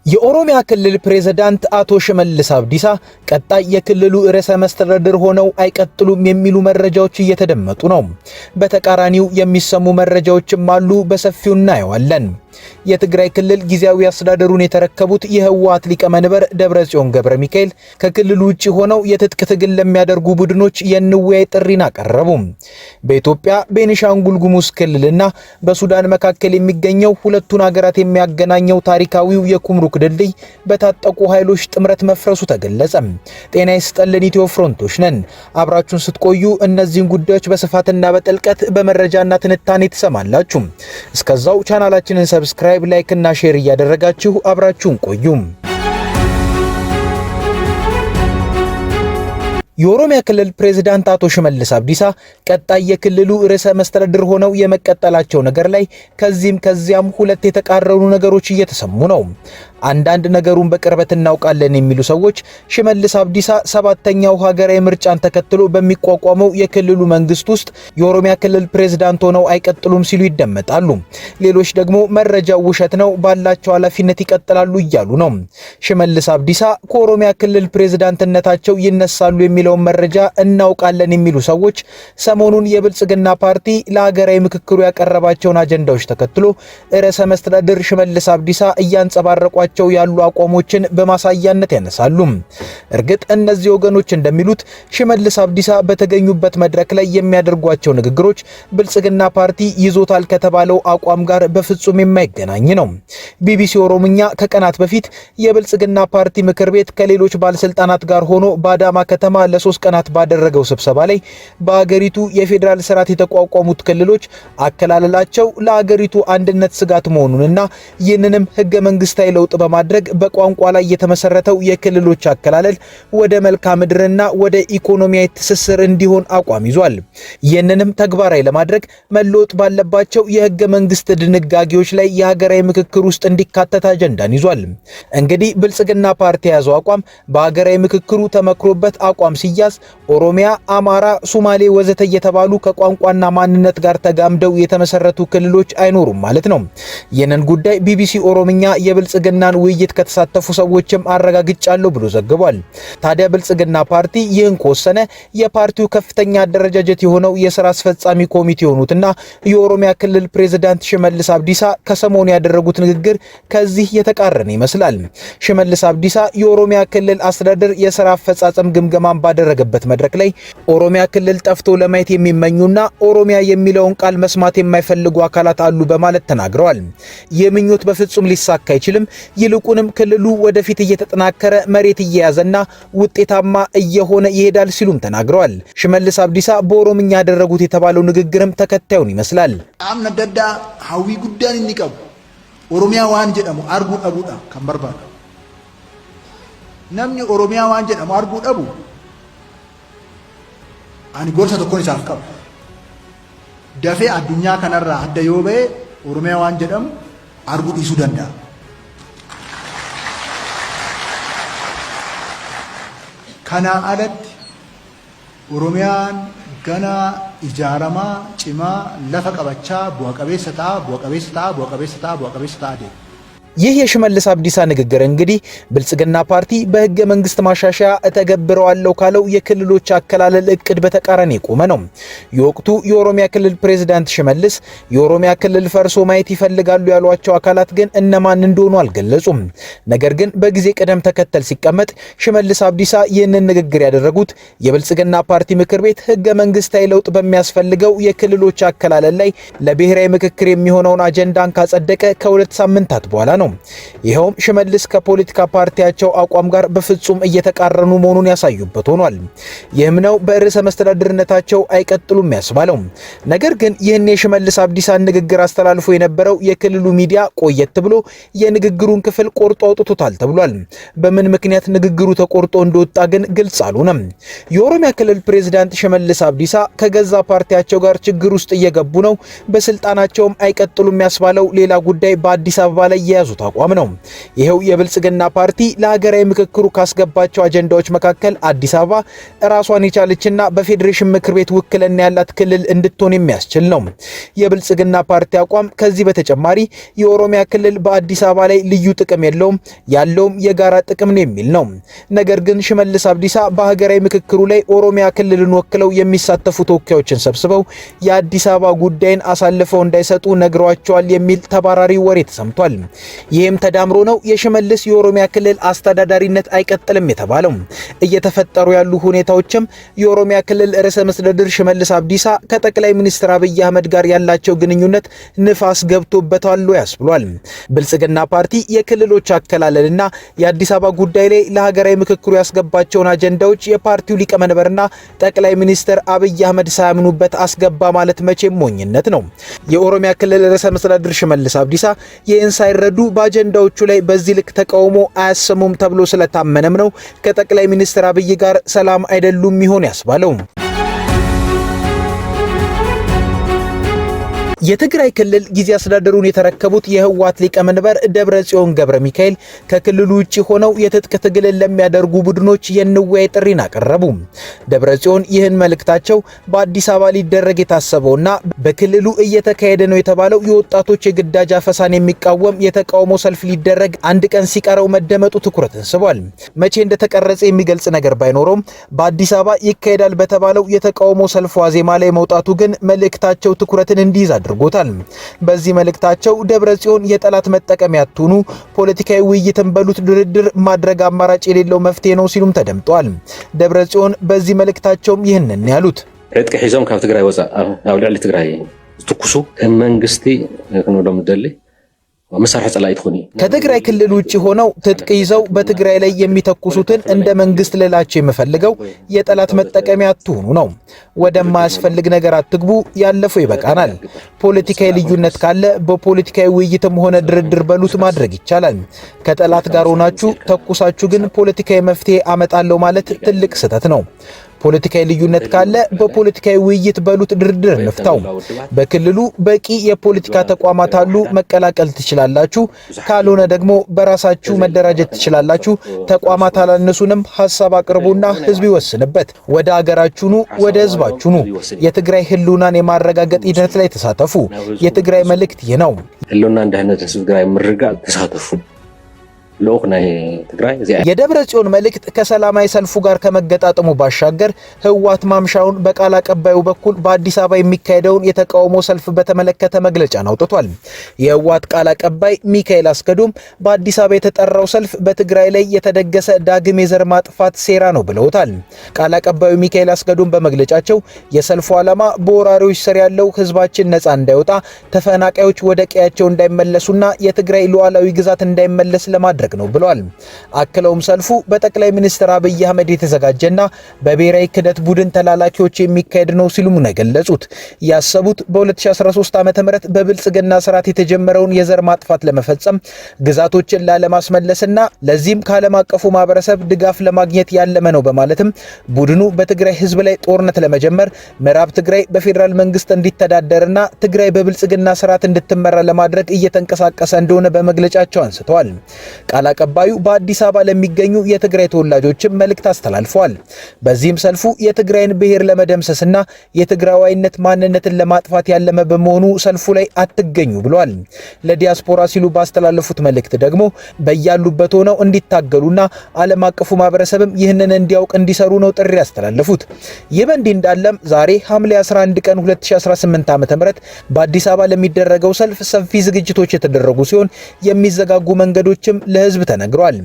የኦሮሚያ ክልል ፕሬዝዳንት አቶ ሽመልስ አብዲሳ ቀጣይ የክልሉ ርዕሰ መስተዳድር ሆነው አይቀጥሉም የሚሉ መረጃዎች እየተደመጡ ነው። በተቃራኒው የሚሰሙ መረጃዎችም አሉ። በሰፊው እናየዋለን። የትግራይ ክልል ጊዜያዊ አስተዳደሩን የተረከቡት የህወሓት ሊቀመንበር ደብረጽዮን ገብረ ሚካኤል ከክልሉ ውጪ ሆነው የትጥቅ ትግል ለሚያደርጉ ቡድኖች የንዋይ ጥሪን አቀረቡ። በኢትዮጵያ ቤኒሻንጉል ጉሙዝ ክልልና በሱዳን መካከል የሚገኘው ሁለቱን ሀገራት የሚያገናኘው ታሪካዊው የኩምሩክ ድልድይ በታጠቁ ኃይሎች ጥምረት መፍረሱ ተገለጸ። ጤና ይስጥልን ኢትዮ ፍሮንቶች ነን። አብራችሁን ስትቆዩ እነዚህን ጉዳዮች በስፋትና በጥልቀት በመረጃና ትንታኔ ትሰማላችሁ። እስከዛው ቻናላችንን ሰብስክራይብ፣ ላይክ እና ሼር እያደረጋችሁ አብራችሁን ቆዩ። የኦሮሚያ ክልል ፕሬዝዳንት አቶ ሽመልስ አብዲሳ ቀጣይ የክልሉ ርዕሰ መስተዳድር ሆነው የመቀጠላቸው ነገር ላይ ከዚያም ሁለት የተቃረኑ ነገሮች እየተሰሙ ነው። አንዳንድ ነገሩን በቅርበት እናውቃለን የሚሉ ሰዎች ሽመልስ አብዲሳ ሰባተኛው ሀገራዊ ምርጫን ተከትሎ በሚቋቋመው የክልሉ መንግስት ውስጥ የኦሮሚያ ክልል ፕሬዝዳንት ሆነው አይቀጥሉም ሲሉ ይደመጣሉ። ሌሎች ደግሞ መረጃው ውሸት ነው፣ ባላቸው ኃላፊነት ይቀጥላሉ እያሉ ነው። ሽመልስ አብዲሳ ከኦሮሚያ ክልል ፕሬዝዳንትነታቸው ይነሳሉ የሚለውን መረጃ እናውቃለን የሚሉ ሰዎች ሰሞኑን የብልጽግና ፓርቲ ለሀገራዊ ምክክሩ ያቀረባቸውን አጀንዳዎች ተከትሎ ርዕሰ መስተዳድር ሽመልስ አብዲሳ እያንጸባረቋቸው ያሉ አቋሞችን በማሳያነት ያነሳሉ። እርግጥ እነዚህ ወገኖች እንደሚሉት ሽመልስ አብዲሳ በተገኙበት መድረክ ላይ የሚያደርጓቸው ንግግሮች ብልጽግና ፓርቲ ይዞታል ከተባለው አቋም ጋር በፍጹም የማይገናኝ ነው። ቢቢሲ ኦሮምኛ ከቀናት በፊት የብልጽግና ፓርቲ ምክር ቤት ከሌሎች ባለስልጣናት ጋር ሆኖ በአዳማ ከተማ ለ3 ቀናት ባደረገው ስብሰባ ላይ በአገሪቱ የፌዴራል ስርዓት የተቋቋሙት ክልሎች አከላለላቸው ለአገሪቱ አንድነት ስጋት መሆኑንና ይህንንም ህገ መንግስታዊ ለውጥ በማድረግ በቋንቋ ላይ የተመሰረተው የክልሎች አከላለል ወደ መልክዓ ምድርና ወደ ኢኮኖሚያዊ ትስስር እንዲሆን አቋም ይዟል። ይህንንም ተግባራዊ ለማድረግ መለወጥ ባለባቸው የህገ መንግስት ድንጋጌዎች ላይ የሀገራዊ ምክክር ውስጥ እንዲካተት አጀንዳን ይዟል። እንግዲህ ብልጽግና ፓርቲ የያዘው አቋም በሀገራዊ ምክክሩ ተመክሮበት አቋም ሲያዝ ኦሮሚያ፣ አማራ፣ ሶማሌ ወዘተ የተባሉ ከቋንቋና ማንነት ጋር ተጋምደው የተመሰረቱ ክልሎች አይኖሩም ማለት ነው። ይህንን ጉዳይ ቢቢሲ ኦሮምኛ የብልጽግናን ውይይት ከተሳተፉ ሰዎችም አረጋግጫለሁ ብሎ ዘግቧል። ታዲያ ብልጽግና ፓርቲ ይህን ከወሰነ የፓርቲው ከፍተኛ አደረጃጀት የሆነው የሥራ አስፈጻሚ ኮሚቴ የሆኑትና የኦሮሚያ ክልል ፕሬዝዳንት ሽመልስ አብዲሳ ከሰሞኑ ያደረጉት ንግግር ከዚህ የተቃረነ ይመስላል። ሽመልስ አብዲሳ የኦሮሚያ ክልል አስተዳደር የሥራ አፈጻጸም ግምገማን ባደረገበት መድረክ ላይ ኦሮሚያ ክልል ጠፍቶ ለማየት የሚመኙና ኦሮሚያ የሚለውን ቃል መስማት የማይፈልጉ አካላት አሉ በማለት ተናግረዋል። የምኞት በፍጹም ሊሳካ አይችልም፣ ይልቁንም ክልሉ ወደፊት እየተጠናከረ መሬት እየያዘና ውጤታማ እየሆነ ይሄዳል ሲሉም ተናግረዋል። ሽመልስ አብዲሳ በኦሮምኛ ያደረጉት የተባለው ንግግርም ተከታዩን ይመስላል። አም ነደዳ ሀዊ ጉዳን እንቀቡ ኦሮሚያ ዋን ጀደሙ አርጉ አቡዳ ከመርባ namni oromiyaa waan jedhamu arguu dhabu ani gorsa tokkoon isaaf qabu dafee addunyaa kanarraa adda yoo ba'e oromiyaa waan jedhamu arguu dhiisuu danda'a. Kanaa alatti oromiyaan gana ijaaramaa cimaa lafa qabachaa bu'a qabeessa ta'a deema. ይህ የሽመልስ አብዲሳ ንግግር እንግዲህ ብልጽግና ፓርቲ በህገ መንግስት ማሻሻያ እተገብረዋለሁ ካለው የክልሎች አከላለል እቅድ በተቃራኒ የቆመ ነው። የወቅቱ የኦሮሚያ ክልል ፕሬዝዳንት ሽመልስ የኦሮሚያ ክልል ፈርሶ ማየት ይፈልጋሉ ያሏቸው አካላት ግን እነማን እንደሆኑ አልገለጹም። ነገር ግን በጊዜ ቅደም ተከተል ሲቀመጥ ሽመልስ አብዲሳ ይህንን ንግግር ያደረጉት የብልጽግና ፓርቲ ምክር ቤት ህገ መንግስታዊ ለውጥ በሚያስፈልገው የክልሎች አከላለል ላይ ለብሔራዊ ምክክር የሚሆነውን አጀንዳን ካጸደቀ ከ2 ሳምንታት በኋላ ነው። ይሄውም ሽመልስ ከፖለቲካ ፓርቲያቸው አቋም ጋር በፍጹም እየተቃረኑ መሆኑን ያሳዩበት ሆኗል። ይህም ነው በርዕሰ መስተዳድርነታቸው አይቀጥሉም ያስባለው። ነገር ግን ይህን የሽመልስ አብዲሳን ንግግር አስተላልፎ የነበረው የክልሉ ሚዲያ ቆየት ብሎ የንግግሩን ክፍል ቆርጦ አውጥቶታል ተብሏል። በምን ምክንያት ንግግሩ ተቆርጦ እንደወጣ ግን ግልጽ አልሆነም። የኦሮሚያ ክልል ፕሬዝዳንት ሽመልስ አብዲሳ ከገዛ ፓርቲያቸው ጋር ችግር ውስጥ እየገቡ ነው፣ በስልጣናቸውም አይቀጥሉም ያስባለው ሌላ ጉዳይ በአዲስ አበባ ላይ የያዙት ያሉት አቋም ነው። ይሄው የብልጽግና ፓርቲ ለሀገራዊ ምክክሩ ካስገባቸው አጀንዳዎች መካከል አዲስ አበባ ራሷን የቻለችና በፌዴሬሽን ምክር ቤት ውክልና ያላት ክልል እንድትሆን የሚያስችል ነው። የብልጽግና ፓርቲ አቋም ከዚህ በተጨማሪ የኦሮሚያ ክልል በአዲስ አበባ ላይ ልዩ ጥቅም የለውም፣ ያለውም የጋራ ጥቅም ነው የሚል ነው። ነገር ግን ሽመልስ አብዲሳ በሀገራዊ ምክክሩ ላይ ኦሮሚያ ክልልን ወክለው የሚሳተፉ ተወካዮችን ሰብስበው የአዲስ አበባ ጉዳይን አሳልፈው እንዳይሰጡ ነግሯቸዋል የሚል ተባራሪ ወሬ ተሰምቷል። ይህም ተዳምሮ ነው የሽመልስ የኦሮሚያ ክልል አስተዳዳሪነት አይቀጥልም የተባለው። እየተፈጠሩ ያሉ ሁኔታዎችም የኦሮሚያ ክልል ርዕሰ መስተዳድር ሽመልስ አብዲሳ ከጠቅላይ ሚኒስትር አብይ አህመድ ጋር ያላቸው ግንኙነት ንፋስ ገብቶበታል ያስብሏል። ብልጽግና ፓርቲ የክልሎች አከላለልና የአዲስ አበባ ጉዳይ ላይ ለሀገራዊ ምክክሩ ያስገባቸውን አጀንዳዎች የፓርቲው ሊቀመንበርና ጠቅላይ ሚኒስትር አብይ አህመድ ሳያምኑበት አስገባ ማለት መቼም ሞኝነት ነው። የኦሮሚያ ክልል ርዕሰ መስተዳድር ሽመልስ አብዲሳ ይህን ሳይረዱ በአጀንዳዎቹ ላይ በዚህ ልክ ተቃውሞ አያሰሙም ተብሎ ስለታመነም ነው ከጠቅላይ ሚኒስትር አብይ ጋር ሰላም አይደሉም ይሆን ያስባለው። የትግራይ ክልል ጊዜ አስተዳደሩን የተረከቡት የህወሓት ሊቀመንበር ደብረጽዮን ገብረ ሚካኤል ከክልሉ ውጪ ሆነው የትጥቅ ትግልን ለሚያደርጉ ቡድኖች የንዋይ ጥሪን አቀረቡ። ደብረጽዮን ይህን መልእክታቸው በአዲስ አበባ ሊደረግ የታሰበውና በክልሉ እየተካሄደ ነው የተባለው የወጣቶች የግዳጅ አፈሳን የሚቃወም የተቃውሞ ሰልፍ ሊደረግ አንድ ቀን ሲቀረው መደመጡ ትኩረትን ስቧል። መቼ እንደተቀረጸ የሚገልጽ ነገር ባይኖረውም በአዲስ አበባ ይካሄዳል በተባለው የተቃውሞ ሰልፍ ዋዜማ ላይ መውጣቱ ግን መልእክታቸው ትኩረትን እንዲይዝ አድርጎታል። በዚህ መልእክታቸው ደብረጽዮን የጠላት መጠቀሚያ አትሁኑ፣ ፖለቲካዊ ውይይትን በሉት ድርድር ማድረግ አማራጭ የሌለው መፍትሄ ነው ሲሉም ተደምጠዋል። ደብረጽዮን በዚህ መልእክታቸውም ይህንን ያሉት ዕጥቂ ሒዞም ካብ ትግራይ ወፃእ ኣብ ልዕሊ ትግራይ ዝትኩሱ መንግስቲ ክንብሎም ደሊ መሳርሒ ጸላይ ትሆኒ ከትግራይ ክልል ውጪ ሆነው ትጥቅ ይዘው በትግራይ ላይ የሚተኩሱትን እንደ መንግስት ልላቸው የምፈልገው የጠላት መጠቀሚያ አትሁኑ ነው። ወደማያስፈልግ ነገር አትግቡ፣ ያለፈው ይበቃናል። ፖለቲካዊ ልዩነት ካለ በፖለቲካዊ ውይይትም ሆነ ድርድር በሉት ማድረግ ይቻላል። ከጠላት ጋር ሆናችሁ ተኩሳችሁ ግን ፖለቲካዊ መፍትሄ አመጣለሁ ማለት ትልቅ ስህተት ነው። ፖለቲካዊ ልዩነት ካለ በፖለቲካዊ ውይይት በሉት ድርድር እንፍታው። በክልሉ በቂ የፖለቲካ ተቋማት አሉ፣ መቀላቀል ትችላላችሁ። ካልሆነ ደግሞ በራሳችሁ መደራጀት ትችላላችሁ። ተቋማት አላነሱንም፣ ሐሳብ አቅርቡና ህዝብ ይወስንበት። ወደ አገራችሁኑ፣ ወደ ህዝባችሁኑ የትግራይ ህልውናን የማረጋገጥ ሂደት ላይ ተሳተፉ። የትግራይ መልእክት ይህ ነው። ህልውና እንደህነት ትግራይ ምርጋጥ ተሳተፉ። የደብረ ጽዮን መልእክት ከሰላማዊ ሰልፉ ጋር ከመገጣጠሙ ባሻገር ህወሓት ማምሻውን በቃል አቀባዩ በኩል በአዲስ አበባ የሚካሄደውን የተቃውሞ ሰልፍ በተመለከተ መግለጫን አውጥቷል። የህወሓት ቃል አቀባይ ሚካኤል አስገዶም በአዲስ አበባ የተጠራው ሰልፍ በትግራይ ላይ የተደገሰ ዳግም የዘር ማጥፋት ሴራ ነው ብለውታል። ቃል አቀባዩ ሚካኤል አስገዶም በመግለጫቸው የሰልፉ ዓላማ በወራሪዎች ስር ያለው ህዝባችን ነፃ እንዳይወጣ፣ ተፈናቃዮች ወደ ቀያቸው እንዳይመለሱና የትግራይ ሉዓላዊ ግዛት እንዳይመለስ ለማድረግ ነው ብሏል። አክለውም ሰልፉ በጠቅላይ ሚኒስትር አብይ አህመድ የተዘጋጀና በብሔራዊ ክደት ቡድን ተላላኪዎች የሚካሄድ ነው ሲሉም ነው የገለጹት። ያሰቡት በ2013 ዓ.ም በብልጽግና ስርዓት የተጀመረውን የዘር ማጥፋት ለመፈጸም ግዛቶችን ላለማስመለስና ለዚህም ከዓለም አቀፉ ማህበረሰብ ድጋፍ ለማግኘት ያለመ ነው በማለትም ቡድኑ በትግራይ ህዝብ ላይ ጦርነት ለመጀመር ምዕራብ ትግራይ በፌዴራል መንግስት እንዲተዳደርና ትግራይ በብልጽግና ስርዓት እንድትመራ ለማድረግ እየተንቀሳቀሰ እንደሆነ በመግለጫቸው አንስተዋል። ቃል አቀባዩ በአዲስ አበባ ለሚገኙ የትግራይ ተወላጆችም መልእክት አስተላልፈዋል። በዚህም ሰልፉ የትግራይን ብሔር ለመደምሰስና የትግራዋይነት ማንነትን ለማጥፋት ያለመ በመሆኑ ሰልፉ ላይ አትገኙ ብለዋል። ለዲያስፖራ ሲሉ ባስተላለፉት መልእክት ደግሞ በያሉበት ሆነው እንዲታገሉና ዓለም አቀፉ ማህበረሰብም ይህንን እንዲያውቅ እንዲሰሩ ነው ጥሪ ያስተላለፉት። ይህ በእንዲህ እንዳለም ዛሬ ሐምሌ 11 ቀን 2018 ዓ.ም በአዲስ አበባ ለሚደረገው ሰልፍ ሰፊ ዝግጅቶች የተደረጉ ሲሆን የሚዘጋጉ መንገዶችም ለህዝብ ተነግሯል።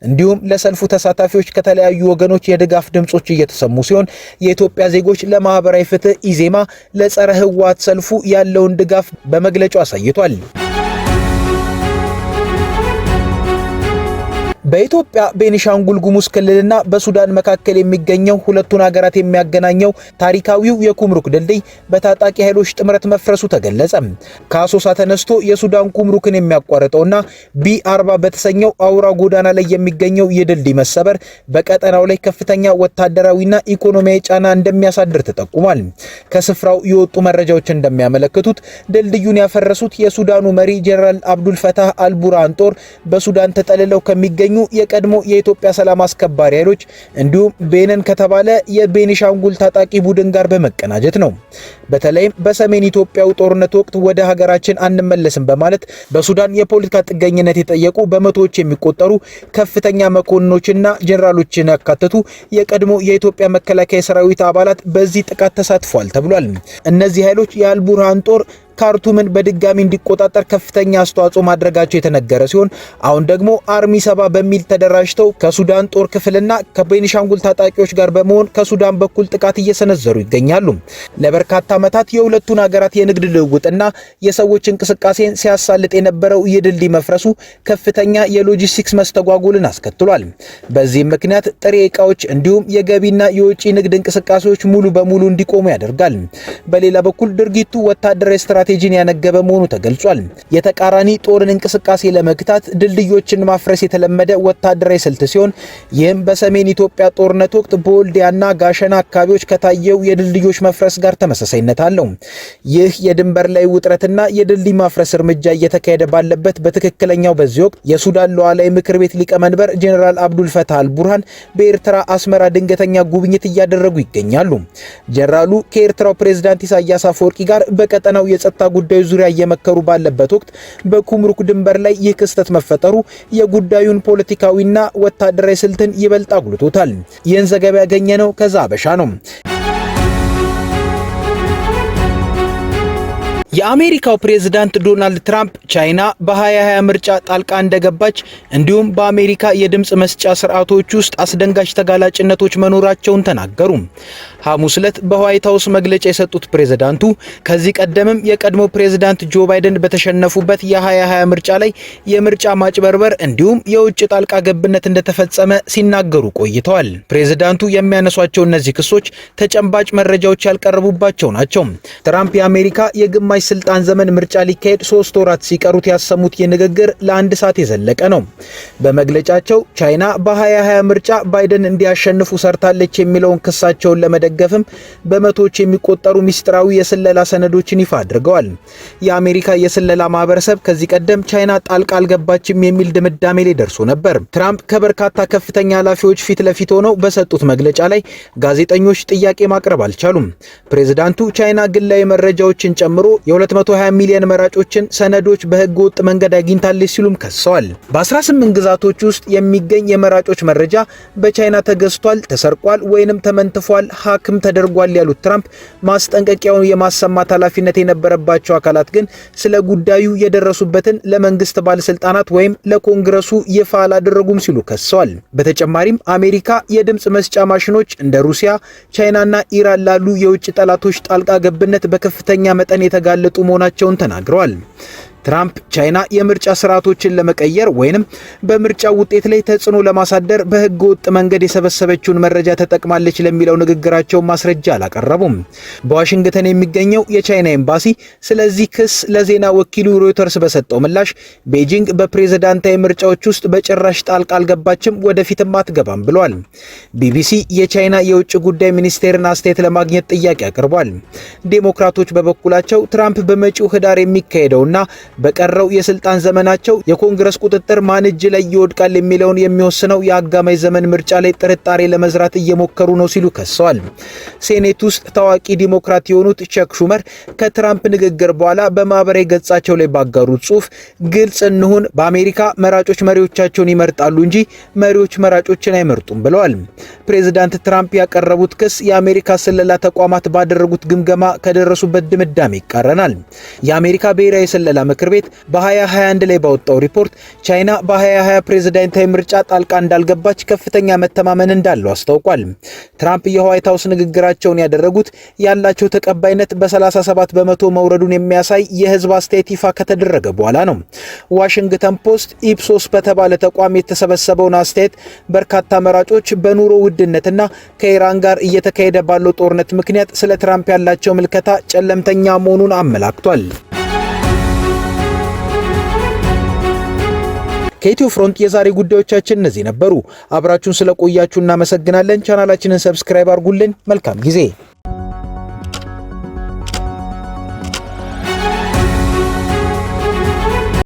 እንዲሁም ለሰልፉ ተሳታፊዎች ከተለያዩ ወገኖች የድጋፍ ድምጾች እየተሰሙ ሲሆን የኢትዮጵያ ዜጎች ለማህበራዊ ፍትህ ኢዜማ ለጸረ ህወሓት ሰልፉ ያለውን ድጋፍ በመግለጫው አሳይቷል። በኢትዮጵያ ቤኒሻንጉል ጉሙዝ ክልልና በሱዳን መካከል የሚገኘው ሁለቱን ሀገራት የሚያገናኘው ታሪካዊው የኩምሩክ ድልድይ በታጣቂ ኃይሎች ጥምረት መፍረሱ ተገለጸ። ከአሶሳ ተነስቶ የሱዳን ኩምሩክን የሚያቋርጠውና ቢ40 በተሰኘው አውራ ጎዳና ላይ የሚገኘው የድልድይ መሰበር በቀጠናው ላይ ከፍተኛ ወታደራዊና ኢኮኖሚያዊ ጫና እንደሚያሳድር ተጠቁሟል። ከስፍራው የወጡ መረጃዎች እንደሚያመለክቱት ድልድዩን ያፈረሱት የሱዳኑ መሪ ጄኔራል አብዱል ፈታህ አልቡርሃን ጦር በሱዳን ተጠልለው ከሚገኙ የቀድሞ የኢትዮጵያ ሰላም አስከባሪ ኃይሎች እንዲሁም ቤነን ከተባለ የቤኒሻንጉል ታጣቂ ቡድን ጋር በመቀናጀት ነው። በተለይም በሰሜን ኢትዮጵያው ጦርነት ወቅት ወደ ሀገራችን አንመለስም በማለት በሱዳን የፖለቲካ ጥገኝነት የጠየቁ በመቶዎች የሚቆጠሩ ከፍተኛ መኮንኖችና ጄኔራሎችን ያካተቱ የቀድሞ የኢትዮጵያ መከላከያ ሰራዊት አባላት በዚህ ጥቃት ተሳትፏል ተብሏል። እነዚህ ኃይሎች የአልቡርሃን ጦር ካርቱምን በድጋሚ እንዲቆጣጠር ከፍተኛ አስተዋጽኦ ማድረጋቸው የተነገረ ሲሆን አሁን ደግሞ አርሚ 70 በሚል ተደራጅተው ከሱዳን ጦር ክፍልና ከቤኒሻንጉል ታጣቂዎች ጋር በመሆን ከሱዳን በኩል ጥቃት እየሰነዘሩ ይገኛሉ። ለበርካታ ዓመታት የሁለቱን ሀገራት የንግድ ልውውጥና የሰዎች እንቅስቃሴን ሲያሳልጥ የነበረው የድልድይ መፍረሱ ከፍተኛ የሎጂስቲክስ መስተጓጎልን አስከትሏል። በዚህም ምክንያት ጥሬ ዕቃዎች እንዲሁም የገቢና የውጭ ንግድ እንቅስቃሴዎች ሙሉ በሙሉ እንዲቆሙ ያደርጋል። በሌላ በኩል ድርጊቱ ወታደራዊ ስትራቴጂን ያነገበ መሆኑ ተገልጿል። የተቃራኒ ጦርን እንቅስቃሴ ለመግታት ድልድዮችን ማፍረስ የተለመደ ወታደራዊ ስልት ሲሆን ይህም በሰሜን ኢትዮጵያ ጦርነት ወቅት በወልዲያና ጋሸና አካባቢዎች ከታየው የድልድዮች መፍረስ ጋር ተመሳሳይነት አለው። ይህ የድንበር ላይ ውጥረትና የድልድይ ማፍረስ እርምጃ እየተካሄደ ባለበት በትክክለኛው በዚህ ወቅት የሱዳን ሉዓላዊ ምክር ቤት ሊቀመንበር ጄኔራል አብዱል ፈታህ አልቡርሃን በኤርትራ አስመራ ድንገተኛ ጉብኝት እያደረጉ ይገኛሉ። ጄኔራሉ ከኤርትራው ፕሬዝዳንት ኢሳያስ አፈወርቂ ጋር በቀጠናው የጸጥታ ጉዳዮች ዙሪያ እየመከሩ ባለበት ወቅት በኩምሩክ ድንበር ላይ ይህ ክስተት መፈጠሩ የጉዳዩን ፖለቲካዊና ወታደራዊ ስልትን ይበልጥ አጉልቶታል። ይህን ዘገባ ያገኘነው ከዛ ሀበሻ ነው። የአሜሪካው ፕሬዝዳንት ዶናልድ ትራምፕ ቻይና በ2020 ምርጫ ጣልቃ እንደገባች እንዲሁም በአሜሪካ የድምጽ መስጫ ስርዓቶች ውስጥ አስደንጋጭ ተጋላጭነቶች መኖራቸውን ተናገሩ። ሐሙስ ዕለት በዋይት ሃውስ መግለጫ የሰጡት ፕሬዝዳንቱ ከዚህ ቀደምም የቀድሞ ፕሬዝዳንት ጆ ባይደን በተሸነፉበት የ2020 ምርጫ ላይ የምርጫ ማጭበርበር እንዲሁም የውጭ ጣልቃ ገብነት እንደተፈጸመ ሲናገሩ ቆይተዋል። ፕሬዝዳንቱ የሚያነሷቸው እነዚህ ክሶች ተጨባጭ መረጃዎች ያልቀረቡባቸው ናቸው። ትራምፕ የአሜሪካ የግማሽ ስልጣን ዘመን ምርጫ ሊካሄድ 3 ወራት ሲቀሩት ያሰሙት የንግግር ለ1 ሰዓት የዘለቀ ነው። በመግለጫቸው ቻይና በ2020 ምርጫ ባይደን እንዲያሸንፉ ሰርታለች የሚለውን ክሳቸውን ለመደገፍም በመቶዎች የሚቆጠሩ ሚስጥራዊ የስለላ ሰነዶችን ይፋ አድርገዋል። የአሜሪካ የስለላ ማህበረሰብ ከዚህ ቀደም ቻይና ጣልቃ አልገባችም የሚል ድምዳሜ ላይ ደርሶ ነበር። ትራምፕ ከበርካታ ከፍተኛ ኃላፊዎች ፊት ለፊት ሆነው በሰጡት መግለጫ ላይ ጋዜጠኞች ጥያቄ ማቅረብ አልቻሉም። ፕሬዝዳንቱ ቻይና ግላዊ መረጃዎችን ጨምሮ የ220 ሚሊዮን መራጮችን ሰነዶች በህገ ወጥ መንገድ አግኝታለች ሲሉም ከሰዋል። በ18 ግዛቶች ውስጥ የሚገኝ የመራጮች መረጃ በቻይና ተገዝቷል፣ ተሰርቋል ወይንም ተመንትፏል፣ ሀክም ተደርጓል ያሉት ትራምፕ ማስጠንቀቂያውን የማሰማት ኃላፊነት የነበረባቸው አካላት ግን ስለ ጉዳዩ የደረሱበትን ለመንግስት ባለስልጣናት ወይም ለኮንግረሱ ይፋ አላደረጉም ሲሉ ከሰዋል። በተጨማሪም አሜሪካ የድምጽ መስጫ ማሽኖች እንደ ሩሲያ፣ ቻይናና ኢራን ላሉ የውጭ ጠላቶች ጣልቃ ገብነት በከፍተኛ መጠን የተጋለጡ መሆናቸውን ተናግረዋል። ትራምፕ ቻይና የምርጫ ስርዓቶችን ለመቀየር ወይንም በምርጫ ውጤት ላይ ተጽዕኖ ለማሳደር በህገ ወጥ መንገድ የሰበሰበችውን መረጃ ተጠቅማለች ለሚለው ንግግራቸው ማስረጃ አላቀረቡም። በዋሽንግተን የሚገኘው የቻይና ኤምባሲ ስለዚህ ክስ ለዜና ወኪሉ ሮይተርስ በሰጠው ምላሽ ቤጂንግ በፕሬዝዳንታዊ ምርጫዎች ውስጥ በጭራሽ ጣልቃ አልገባችም፣ ወደፊትም አትገባም ብሏል። ቢቢሲ የቻይና የውጭ ጉዳይ ሚኒስቴርን አስተያየት ለማግኘት ጥያቄ አቅርቧል። ዴሞክራቶች በበኩላቸው ትራምፕ በመጪው ህዳር የሚካሄደውና በቀረው የስልጣን ዘመናቸው የኮንግረስ ቁጥጥር ማን እጅ ላይ ይወድቃል የሚለውን የሚወስነው የአጋማሽ ዘመን ምርጫ ላይ ጥርጣሬ ለመዝራት እየሞከሩ ነው ሲሉ ከሰዋል። ሴኔት ውስጥ ታዋቂ ዲሞክራት የሆኑት ቸክ ሹመር ከትራምፕ ንግግር በኋላ በማህበራዊ ገጻቸው ላይ ባጋሩት ጽሑፍ ግልጽ እንሁን፣ በአሜሪካ መራጮች መሪዎቻቸውን ይመርጣሉ እንጂ መሪዎች መራጮችን አይመርጡም ብለዋል። ፕሬዝዳንት ትራምፕ ያቀረቡት ክስ የአሜሪካ ስለላ ተቋማት ባደረጉት ግምገማ ከደረሱበት ድምዳሜ ይቃረናል። የአሜሪካ ብሔራዊ ስለላ ምክር ምክር ቤት በ2021 ላይ ባወጣው ሪፖርት ቻይና በ2020 ፕሬዝዳንታዊ ምርጫ ጣልቃ እንዳልገባች ከፍተኛ መተማመን እንዳለው አስታውቋል። ትራምፕ የዋይት ሃውስ ንግግራቸውን ያደረጉት ያላቸው ተቀባይነት በ37 በመቶ መውረዱን የሚያሳይ የህዝብ አስተያየት ይፋ ከተደረገ በኋላ ነው። ዋሽንግተን ፖስት ኢፕሶስ በተባለ ተቋም የተሰበሰበውን አስተያየት በርካታ መራጮች በኑሮ ውድነትና ከኢራን ጋር እየተካሄደ ባለው ጦርነት ምክንያት ስለ ትራምፕ ያላቸው ምልከታ ጨለምተኛ መሆኑን አመላክቷል። ከኢትዮ ፍሮንት የዛሬ ጉዳዮቻችን እነዚህ ነበሩ። አብራችሁን ስለቆያችሁ እናመሰግናለን። ቻናላችንን ሰብስክራይብ አድርጉልን። መልካም ጊዜ